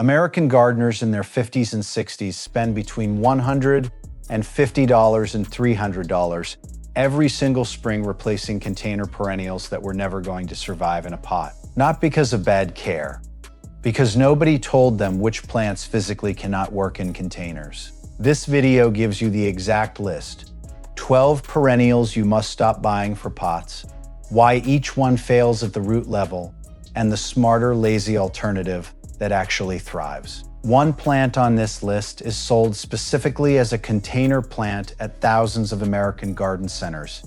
American gardeners in their 50s and 60s spend between $150 and $300 every single spring replacing container perennials that were never going to survive in a pot. Not because of bad care, because nobody told them which plants physically cannot work in containers. This video gives you the exact list: 12 perennials you must stop buying for pots, why each one fails at the root level, and the smarter, lazy alternative that actually thrives. One plant on this list is sold specifically as a container plant at thousands of American garden centers,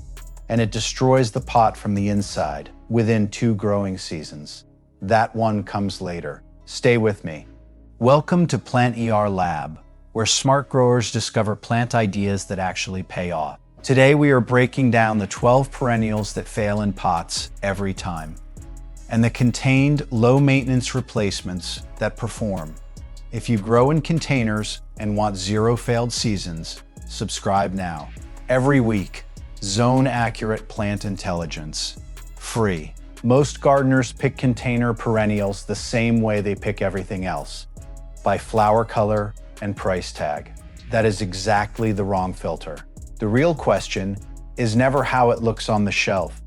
and it destroys the pot from the inside within 2 growing seasons. That one comes later. Stay with me. Welcome to Plant ER Lab, where smart growers discover plant ideas that actually pay off. Today we are breaking down the 12 perennials that fail in pots every time, and the contained, low-maintenance replacements that perform. If you grow in containers and want 0 failed seasons, subscribe now. Every week, zone-accurate plant intelligence. Free. Most gardeners pick container perennials the same way they pick everything else, by flower color and price tag. That is exactly the wrong filter. The real question is never how it looks on the shelf.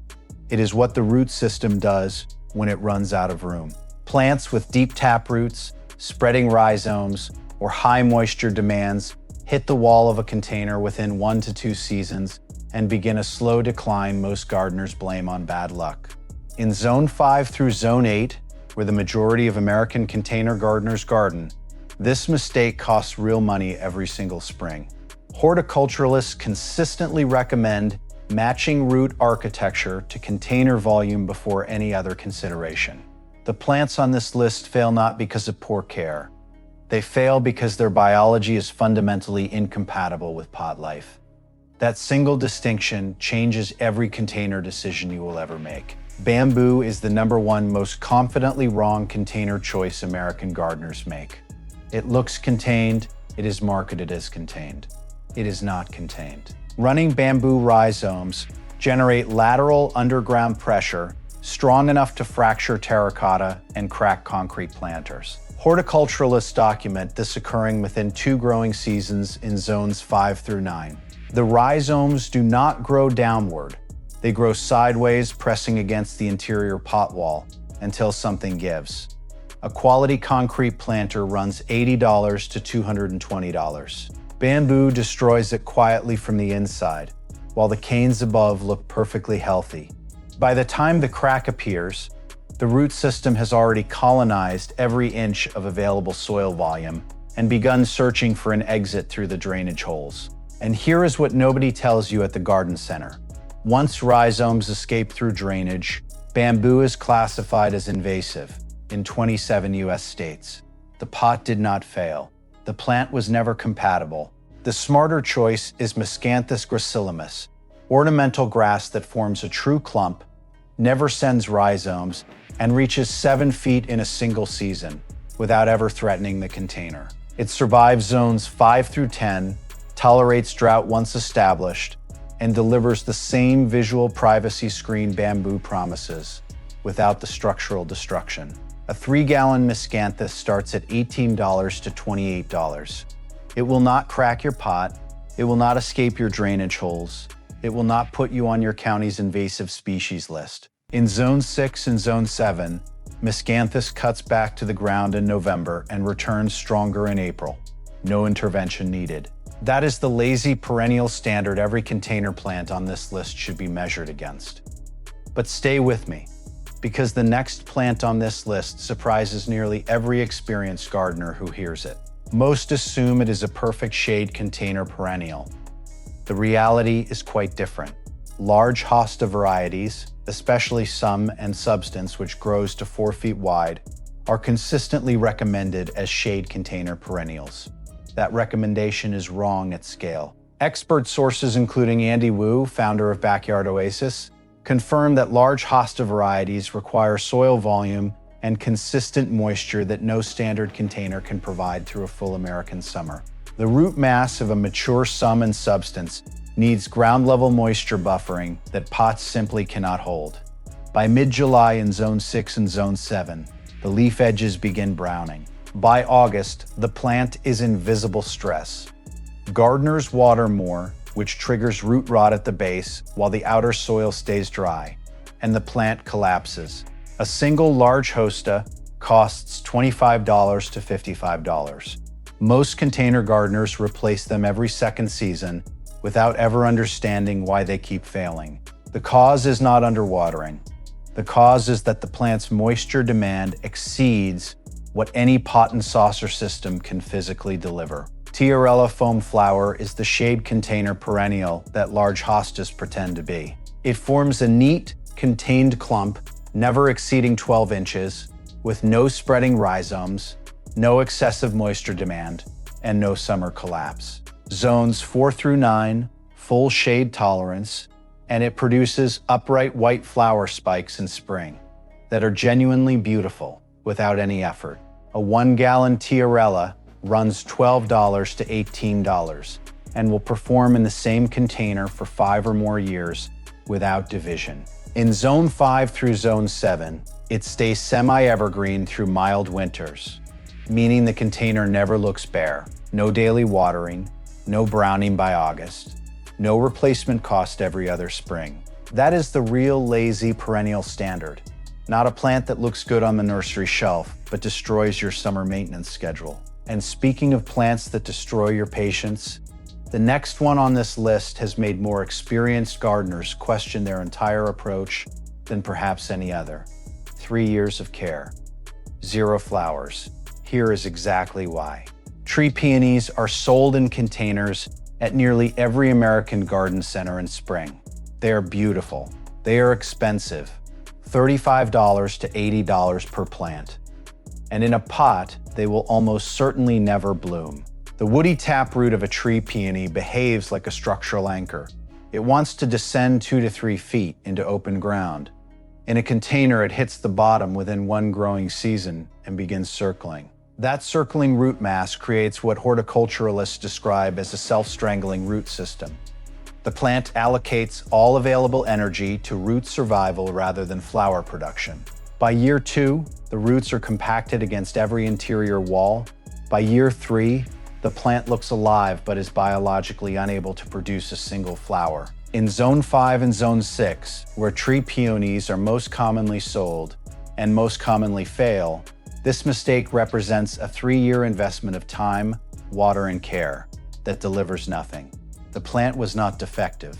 It is what the root system does when it runs out of room. Plants with deep taproots, spreading rhizomes, or high moisture demands hit the wall of a container within 1 to 2 seasons and begin a slow decline most gardeners blame on bad luck. In Zone 5 through Zone 8, where the majority of American container gardeners garden, this mistake costs real money every single spring. Horticulturalists consistently recommend matching root architecture to container volume before any other consideration. The plants on this list fail not because of poor care. They fail because their biology is fundamentally incompatible with pot life. That single distinction changes every container decision you will ever make. Bamboo is the #1 most confidently wrong container choice American gardeners make. It looks contained, it is marketed as contained. It is not contained. Running bamboo rhizomes generate lateral underground pressure strong enough to fracture terracotta and crack concrete planters. Horticulturalists document this occurring within 2 growing seasons in zones 5 through 9. The rhizomes do not grow downward. They grow sideways, pressing against the interior pot wall until something gives. A quality concrete planter runs $80 to $220. Bamboo destroys it quietly from the inside, while the canes above look perfectly healthy. By the time the crack appears, the root system has already colonized every inch of available soil volume and begun searching for an exit through the drainage holes. And here is what nobody tells you at the garden center. Once rhizomes escape through drainage, bamboo is classified as invasive in 27 US states. The pot did not fail. The plant was never compatible. The smarter choice is Miscanthus gracilis, ornamental grass that forms a true clump, never sends rhizomes, and reaches 7 feet in a single season without ever threatening the container. It survives zones 5 through 10, tolerates drought once established, and delivers the same visual privacy screen bamboo promises without the structural destruction. A 3-gallon Miscanthus starts at $18 to $28. It will not crack your pot. It will not escape your drainage holes. It will not put you on your county's invasive species list. In Zone 6 and Zone 7, Miscanthus cuts back to the ground in November and returns stronger in April. No intervention needed. That is the lazy perennial standard every container plant on this list should be measured against. But stay with me, because the next plant on this list surprises nearly every experienced gardener who hears it. Most assume it is a perfect shade container perennial. The reality is quite different. Large hosta varieties, especially some and substance which grows to 4 feet wide, are consistently recommended as shade container perennials. That recommendation is wrong at scale. Expert sources including Andy Wu, founder of Backyard Oasis, confirm that large hosta varieties require soil volume and consistent moisture that no standard container can provide through a full American summer. The root mass of a mature sum and substance needs ground-level moisture buffering that pots simply cannot hold. By mid-July in Zone 6 and Zone 7, the leaf edges begin browning. By August, the plant is in visible stress. Gardeners water more, which triggers root rot at the base while the outer soil stays dry, and the plant collapses. A single large hosta costs $25 to $55. Most container gardeners replace them every second season without ever understanding why they keep failing. The cause is not underwatering. The cause is that the plant's moisture demand exceeds what any pot and saucer system can physically deliver. Tiarella foam flower is the shade container perennial that large hostas pretend to be. It forms a neat, contained clump, never exceeding 12 inches, with no spreading rhizomes, no excessive moisture demand, and no summer collapse. Zones 4 through 9, full shade tolerance, and it produces upright white flower spikes in spring that are genuinely beautiful without any effort. A 1-gallon Tiarella runs $12 to $18 and will perform in the same container for 5 or more years without division. In Zone 5 through Zone 7, it stays semi-evergreen through mild winters, meaning the container never looks bare. No daily watering, no browning by August, no replacement cost every other spring. That is the real lazy perennial standard. Not a plant that looks good on the nursery shelf, but destroys your summer maintenance schedule. And speaking of plants that destroy your patience, the next one on this list has made more experienced gardeners question their entire approach than perhaps any other. 3 years of care. 0 flowers. Here is exactly why. Tree peonies are sold in containers at nearly every American garden center in spring. They are beautiful. They are expensive. $35 to $80 per plant. And in a pot, they will almost certainly never bloom. The woody taproot of a tree peony behaves like a structural anchor. It wants to descend 2 to 3 feet into open ground. In a container, it hits the bottom within 1 growing season and begins circling. That circling root mass creates what horticulturalists describe as a self-strangling root system. The plant allocates all available energy to root survival rather than flower production. By year 2, the roots are compacted against every interior wall. By year 3, the plant looks alive but is biologically unable to produce a single flower. In Zone 5 and Zone 6, where tree peonies are most commonly sold and most commonly fail, this mistake represents a 3-year investment of time, water, and care that delivers nothing. The plant was not defective.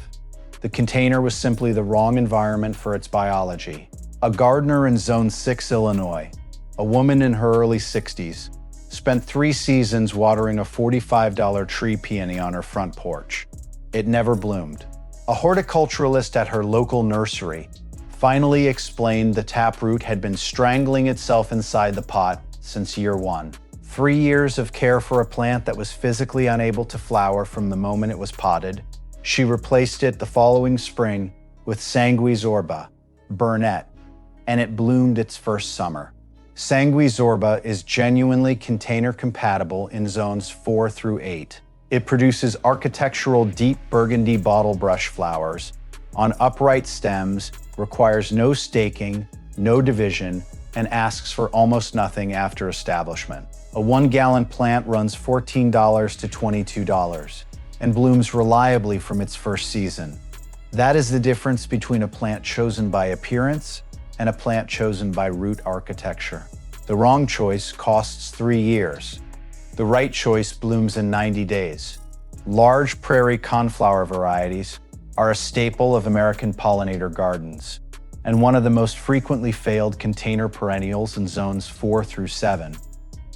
The container was simply the wrong environment for its biology. A gardener in Zone 6, Illinois, a woman in her early 60s, spent 3 seasons watering a $45 tree peony on her front porch. It never bloomed. A horticulturalist at her local nursery finally explained the taproot had been strangling itself inside the pot since year 1. 3 years of care for a plant that was physically unable to flower from the moment it was potted. She replaced it the following spring with Sanguizorba, Burnet, and it bloomed its first summer. Sanguizorba is genuinely container compatible in zones 4 through 8. It produces architectural deep burgundy bottle brush flowers on upright stems, requires no staking, no division, and asks for almost nothing after establishment. A 1-gallon plant runs $14 to $22 and blooms reliably from its first season. That is the difference between a plant chosen by appearance and a plant chosen by root architecture. The wrong choice costs 3 years. The right choice blooms in 90 days. Large prairie coneflower varieties are a staple of American pollinator gardens and one of the most frequently failed container perennials in zones 4 through 7.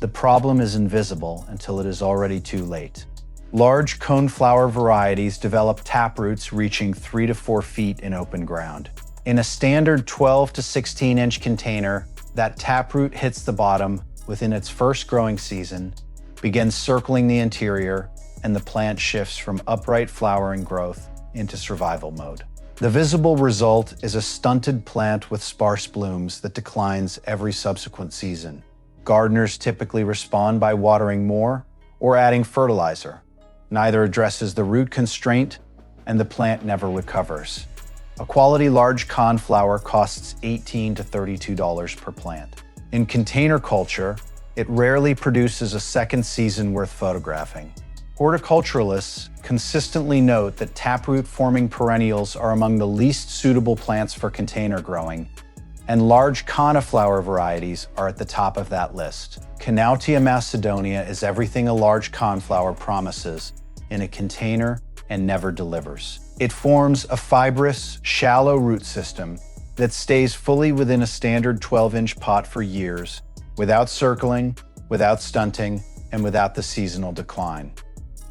The problem is invisible until it is already too late. Large coneflower varieties develop taproots reaching 3 to 4 feet in open ground. In a standard 12 to 16-inch container, that taproot hits the bottom within its first growing season, begins circling the interior, and the plant shifts from upright flowering growth into survival mode. The visible result is a stunted plant with sparse blooms that declines every subsequent season. Gardeners typically respond by watering more or adding fertilizer. Neither addresses the root constraint, and the plant never recovers. A quality large coneflower costs $18 to $32 per plant. In container culture, It rarely produces a second season worth photographing. Horticulturalists consistently note that taproot-forming perennials are among the least suitable plants for container growing, and large coneflower varieties are at the top of that list. Canautia macedonia is everything a large coneflower promises in a container and never delivers. It forms a fibrous, shallow root system that stays fully within a standard 12-inch pot for years, without circling, without stunting, and without the seasonal decline.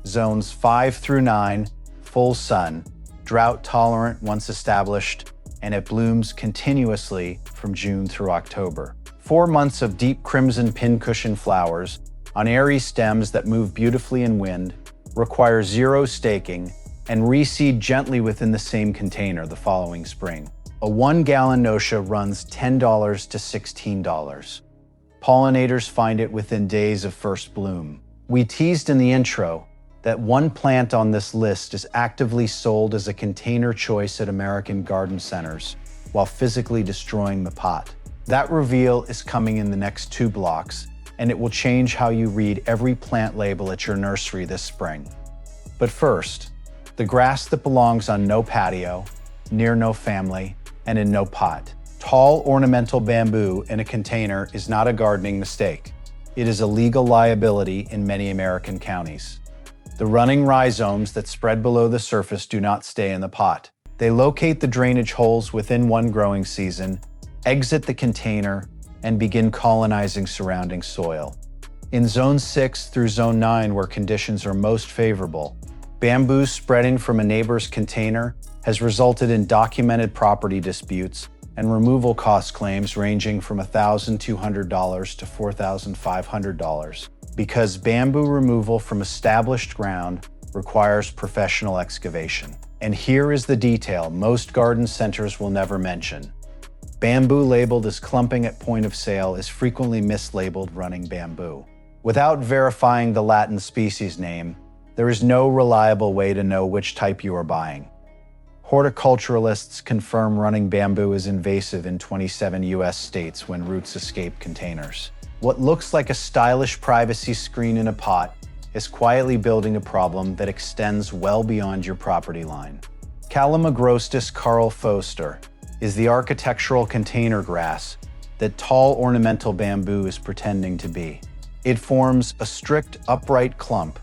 Zones 5 through 9, full sun, drought tolerant once established, and it blooms continuously from June through October. 4 months of deep crimson pincushion flowers on airy stems that move beautifully in wind, require zero staking, and reseed gently within the same container the following spring. A 1-gallon nosha runs $10 to $16. Pollinators find it within days of first bloom. We teased in the intro that one plant on this list is actively sold as a container choice at American garden centers while physically destroying the pot. That reveal is coming in the next 2 blocks, and it will change how you read every plant label at your nursery this spring. But first, the grass that belongs on no patio, near no family, and in no pot. Tall ornamental bamboo in a container is not a gardening mistake. It is a legal liability in many American counties. The running rhizomes that spread below the surface do not stay in the pot. They locate the drainage holes within one growing season, exit the container, and begin colonizing surrounding soil. In Zone 6 through Zone 9, where conditions are most favorable, bamboo spreading from a neighbor's container has resulted in documented property disputes and removal cost claims ranging from $1,200 to $4,500 because bamboo removal from established ground requires professional excavation. And here is the detail most garden centers will never mention. Bamboo labeled as clumping at point of sale is frequently mislabeled running bamboo. Without verifying the Latin species name, there is no reliable way to know which type you are buying. Horticulturalists confirm running bamboo is invasive in 27 US states when roots escape containers. What looks like a stylish privacy screen in a pot is quietly building a problem that extends well beyond your property line. Calamagrostis Carl Foster is the architectural container grass that tall ornamental bamboo is pretending to be. It forms a strict upright clump,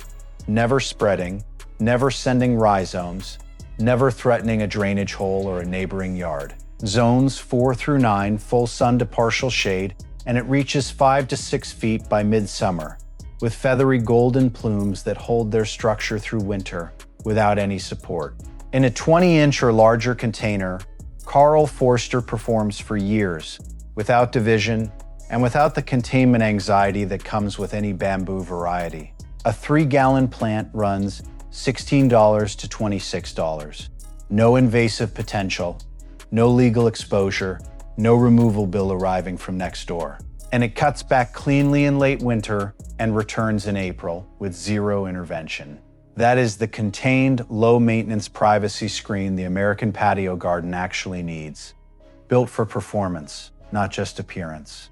never spreading, never sending rhizomes, never threatening a drainage hole or a neighboring yard. Zones 4 through 9, full sun to partial shade, and it reaches 5 to 6 feet by midsummer, with feathery golden plumes that hold their structure through winter without any support. In a 20-inch or larger container, Carl Forster performs for years, without division and without the containment anxiety that comes with any bamboo variety. A 3-gallon plant runs $16 to $26. No invasive potential, no legal exposure, no removal bill arriving from next door. And it cuts back cleanly in late winter and returns in April with zero intervention. That is the contained, low-maintenance privacy screen the American patio garden actually needs. Built for performance, not just appearance.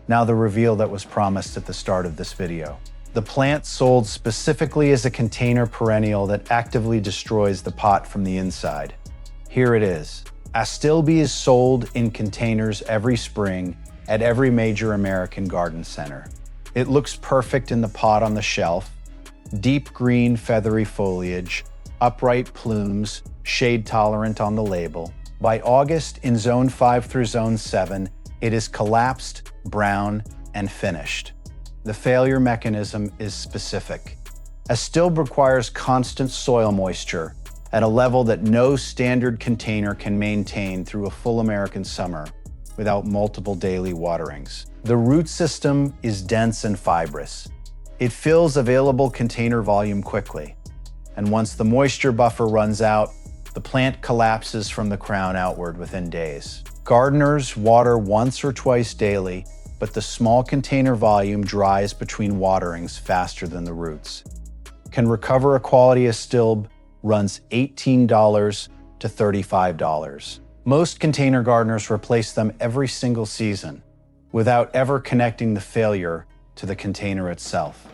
Now the reveal that was promised at the start of this video. The plant sold specifically as a container perennial that actively destroys the pot from the inside. Here it is. Astilbe is sold in containers every spring at every major American garden center. It looks perfect in the pot on the shelf. Deep green feathery foliage, upright plumes, shade tolerant on the label. By August, in Zone 5 through Zone 7, it is collapsed, brown, and finished. The failure mechanism is specific. Astilbe requires constant soil moisture at a level that no standard container can maintain through a full American summer without multiple daily waterings. The root system is dense and fibrous. It fills available container volume quickly, and once the moisture buffer runs out, the plant collapses from the crown outward within days. Gardeners water once or twice daily, but the small container volume dries between waterings faster than the roots. Can recover a quality Astilbe runs $18 to $35. Most container gardeners replace them every single season without ever connecting the failure to the container itself.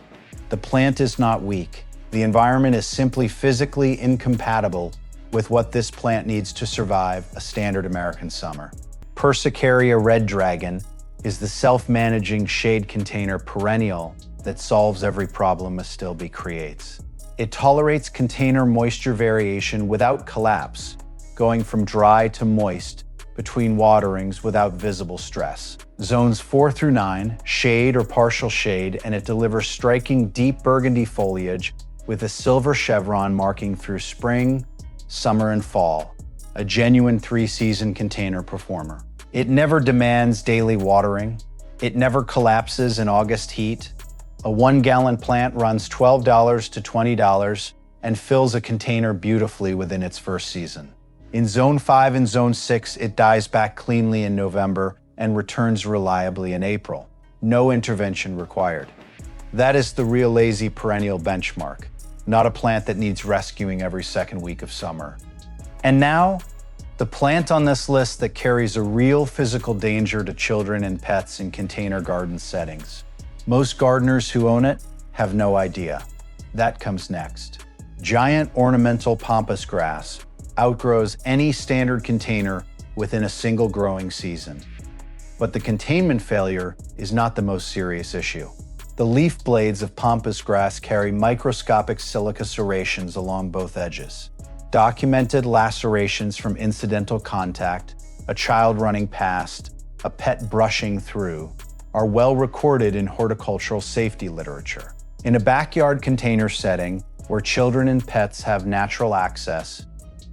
The plant is not weak. The environment is simply physically incompatible with what this plant needs to survive a standard American summer. Persicaria red dragon is the self-managing shade container perennial that solves every problem Astilbe creates. It tolerates container moisture variation without collapse, going from dry to moist between waterings without visible stress. Zones 4 through 9, shade or partial shade, and it delivers striking deep burgundy foliage with a silver chevron marking through spring, summer, and fall, a genuine three-season container performer. It never demands daily watering. It never collapses in August heat. A 1-gallon plant runs $12 to $20 and fills a container beautifully within its first season. In Zone 5 and Zone 6, it dies back cleanly in November and returns reliably in April. No intervention required. That is the real lazy perennial benchmark, not a plant that needs rescuing every second week of summer. And now, the plant on this list that carries a real physical danger to children and pets in container garden settings. Most gardeners who own it have no idea. That comes next. Giant ornamental Pampas grass outgrows any standard container within a single growing season. But the containment failure is not the most serious issue. The leaf blades of Pampas grass carry microscopic silica serrations along both edges. Documented lacerations from incidental contact, a child running past, a pet brushing through, are well recorded in horticultural safety literature. In a backyard container setting where children and pets have natural access,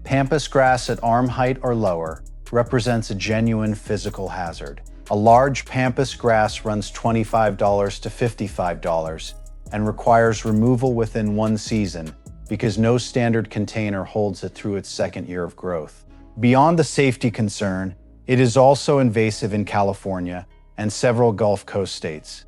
Pampas grass at arm height or lower represents a genuine physical hazard. A large Pampas grass runs $25 to $55 and requires removal within one season because no standard container holds it through its second year of growth. Beyond the safety concern, it is also invasive in California and several Gulf Coast states,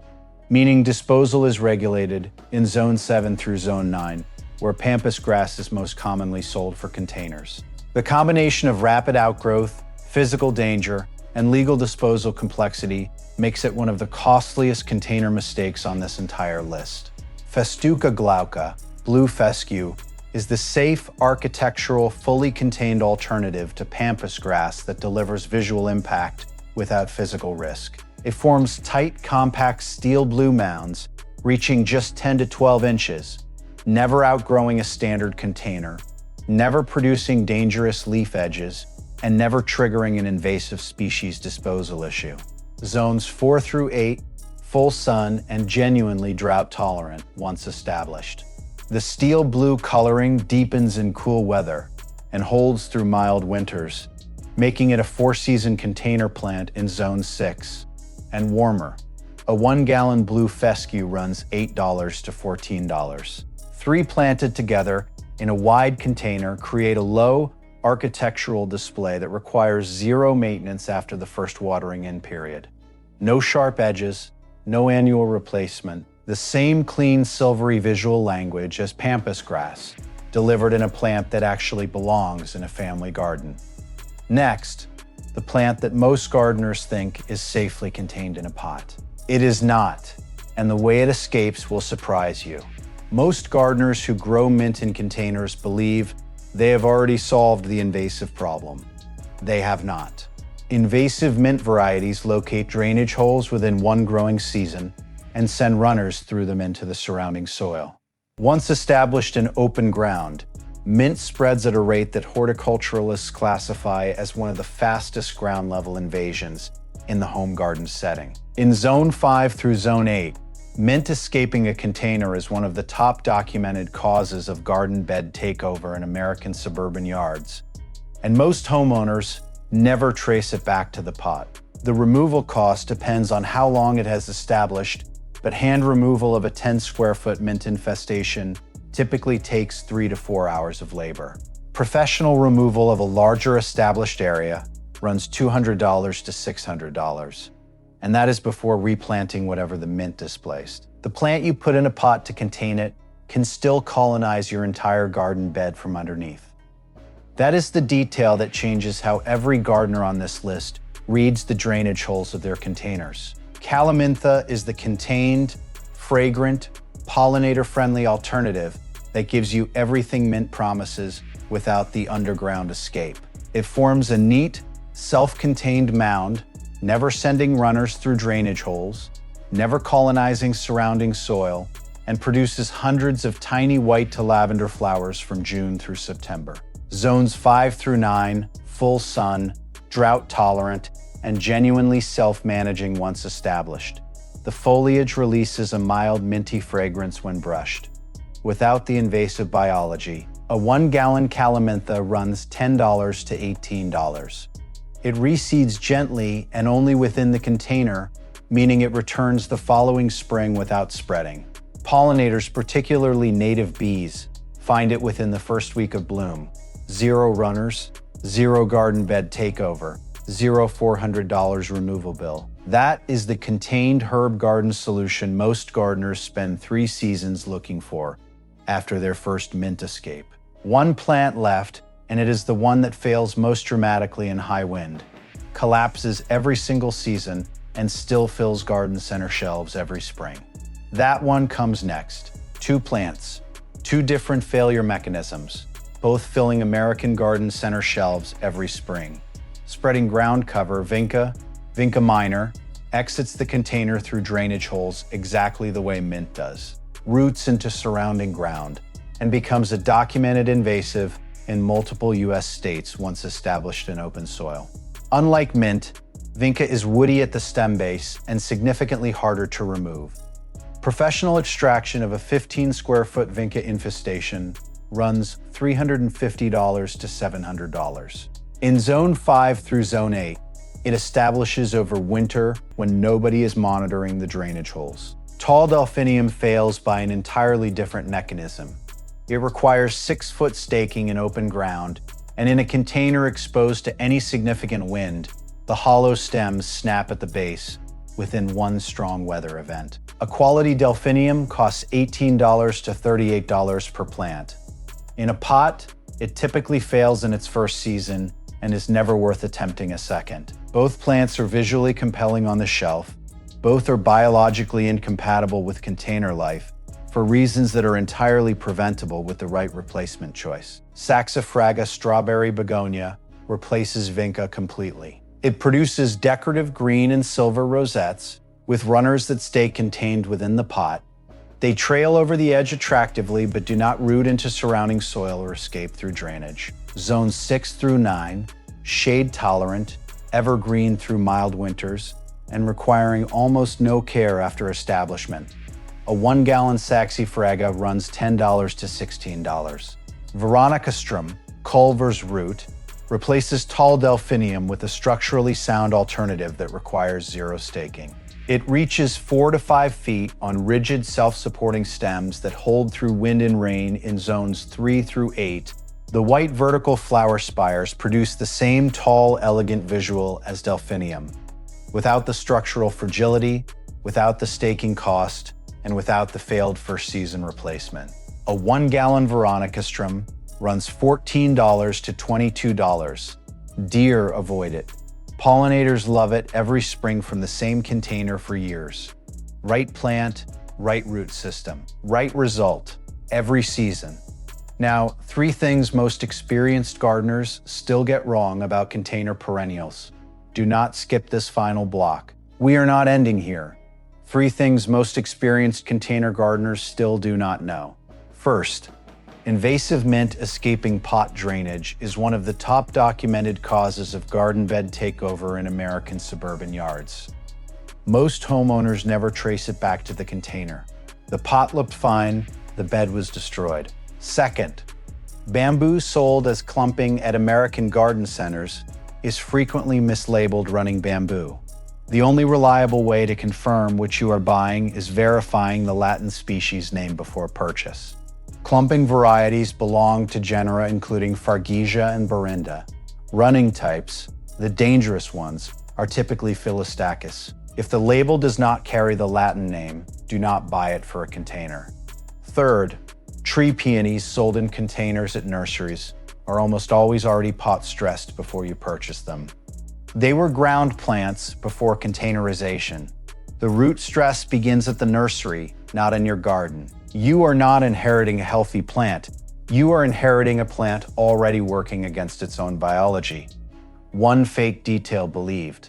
meaning disposal is regulated in Zone 7 through Zone 9, where Pampas grass is most commonly sold for containers. The combination of rapid outgrowth, physical danger, and legal disposal complexity makes it one of the costliest container mistakes on this entire list. Festuca glauca, blue fescue, is the safe, architectural, fully contained alternative to Pampas grass that delivers visual impact without physical risk. It forms tight, compact steel blue mounds reaching just 10 to 12 inches, never outgrowing a standard container, never producing dangerous leaf edges, and never triggering an invasive species disposal issue. Zones 4 through 8, full sun, and genuinely drought tolerant once established. The steel blue coloring deepens in cool weather and holds through mild winters, making it a 4-season container plant in Zone 6, and warmer. A 1-gallon blue fescue runs $8 to $14. 3 planted together in a wide container create a low, architectural display that requires zero maintenance after the first watering in period. No sharp edges, no annual replacement, the same clean silvery visual language as Pampas grass, delivered in a plant that actually belongs in a family garden. Next, the plant that most gardeners think is safely contained in a pot. It is not, and the way it escapes will surprise you. Most gardeners who grow mint in containers believe they have already solved the invasive problem. They have not. Invasive mint varieties locate drainage holes within one growing season and send runners through them into the surrounding soil. Once established in open ground, mint spreads at a rate that horticulturalists classify as one of the fastest ground-level invasions in the home garden setting. In Zone 5 through Zone 8, mint escaping a container is one of the top documented causes of garden bed takeover in American suburban yards, and most homeowners never trace it back to the pot. The removal cost depends on how long it has established, but hand removal of a 10-square-foot mint infestation typically takes 3 to 4 hours of labor. Professional removal of a larger established area runs $200 to $600. And that is before replanting whatever the mint displaced. The plant you put in a pot to contain it can still colonize your entire garden bed from underneath. That is the detail that changes how every gardener on this list reads the drainage holes of their containers. Calamintha is the contained, fragrant, pollinator-friendly alternative that gives you everything mint promises without the underground escape. It forms a neat, self-contained mound, never sending runners through drainage holes, never colonizing surrounding soil, and produces hundreds of tiny white to lavender flowers from June through September. Zones 5 through 9, full sun, drought-tolerant, and genuinely self-managing once established. The foliage releases a mild minty fragrance when brushed. Without the invasive biology, a 1-gallon calamintha runs $10 to $18. It reseeds gently and only within the container, meaning it returns the following spring without spreading. Pollinators, particularly native bees, find it within the first week of bloom. 0 runners, 0 garden bed takeover, 0 $400 removal bill. That is the contained herb garden solution most gardeners spend 3 seasons looking for after their first mint escape. 1 plant left, and it is the one that fails most dramatically in high wind, collapses every single season, and still fills garden center shelves every spring. That one comes next. 2 plants, 2 different failure mechanisms, both filling American garden center shelves every spring. Spreading ground cover, vinka minor, exits the container through drainage holes exactly the way mint does, roots into surrounding ground, and becomes a documented invasive in multiple U.S. states once established in open soil. Unlike mint, vinka is woody at the stem base and significantly harder to remove. Professional extraction of a 15-square-foot vinka infestation runs $350 to $700. In Zone 5 through Zone 8, it establishes over winter when nobody is monitoring the drainage holes. Tall Delphinium fails by an entirely different mechanism. It requires 6-foot staking in open ground, and in a container exposed to any significant wind, the hollow stems snap at the base within 1 strong weather event. A quality Delphinium costs $18 to $38 per plant. In a pot, it typically fails in its first season and is never worth attempting a second. Both plants are visually compelling on the shelf. Both are biologically incompatible with container life for reasons that are entirely preventable with the right replacement choice. Saxifraga strawberry begonia replaces vinka completely. It produces decorative green and silver rosettes with runners that stay contained within the pot. They trail over the edge attractively but do not root into surrounding soil or escape through drainage. Zones 6 through 9, shade tolerant, evergreen through mild winters, and requiring almost no care after establishment. A 1-gallon Saxifraga runs $10 to $16. Veronicastrum, Culver's root, replaces tall Delphinium with a structurally sound alternative that requires 0 staking. It reaches 4 to 5 feet on rigid self-supporting stems that hold through wind and rain in zones 3 through 8. The white vertical flower spires produce the same tall, elegant visual as Delphinium, without the structural fragility, without the staking cost, and without the failed first season replacement. A 1-gallon Veronicastrum runs $14 to $22. Deer avoid it. Pollinators love it every spring from the same container for years. Right plant, right root system, right result, every season. Now, 3 things most experienced gardeners still get wrong about container perennials. Do not skip this final block. We are not ending here. 3 things most experienced container gardeners still do not know. First, invasive mint escaping pot drainage is one of the top documented causes of garden bed takeover in American suburban yards. Most homeowners never trace it back to the container. The pot looked fine, the bed was destroyed. Second, bamboo sold as clumping at American garden centers is frequently mislabeled running bamboo. The only reliable way to confirm what you are buying is verifying the Latin species name before purchase. Clumping varieties belong to genera including Fargesia and Berinda. Running types, the dangerous ones, are typically Philostachys. If the label does not carry the Latin name, do not buy it for a container. Third, tree peonies sold in containers at nurseries are almost always already pot stressed before you purchase them. They were ground plants before containerization. The root stress begins at the nursery, not in your garden. You are not inheriting a healthy plant. You are inheriting a plant already working against its own biology. One fake detail believed.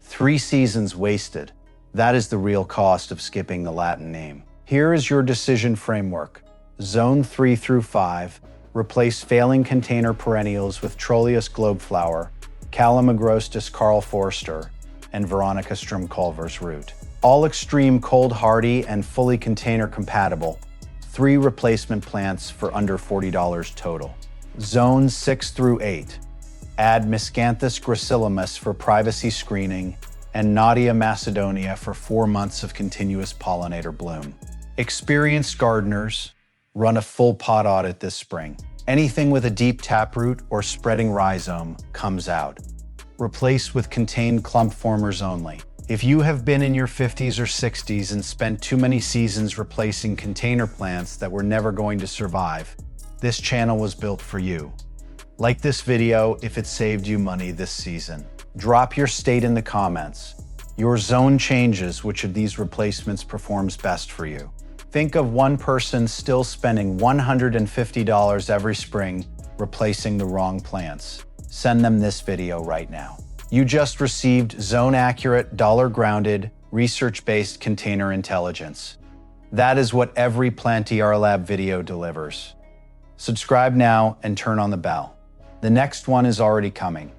3 seasons wasted. That is the real cost of skipping the Latin name. Here is your decision framework. Zone 3 through 5. Replace failing container perennials with Trollius globeflower, Calamagrostis Carl Forster, and Veronica Stromculver's root. All extreme cold hardy and fully container compatible. 3 replacement plants for under $40 total. Zones 6 through 8. Add Miscanthus gracilis for privacy screening and Nadia macedonia for 4 months of continuous pollinator bloom. Experienced gardeners, run a full pot audit this spring. Anything with a deep taproot or spreading rhizome comes out. Replace with contained clump formers only. If you have been in your 50s or 60s and spent too many seasons replacing container plants that were never going to survive, this channel was built for you. Like this video if it saved you money this season. Drop your state in the comments. Your zone changes which of these replacements performs best for you. Think of one person still spending $150 every spring replacing the wrong plants. Send them this video right now. You just received zone-accurate, dollar-grounded, research-based container intelligence. That is what every Plantier Lab video delivers. Subscribe now and turn on the bell. The next one is already coming.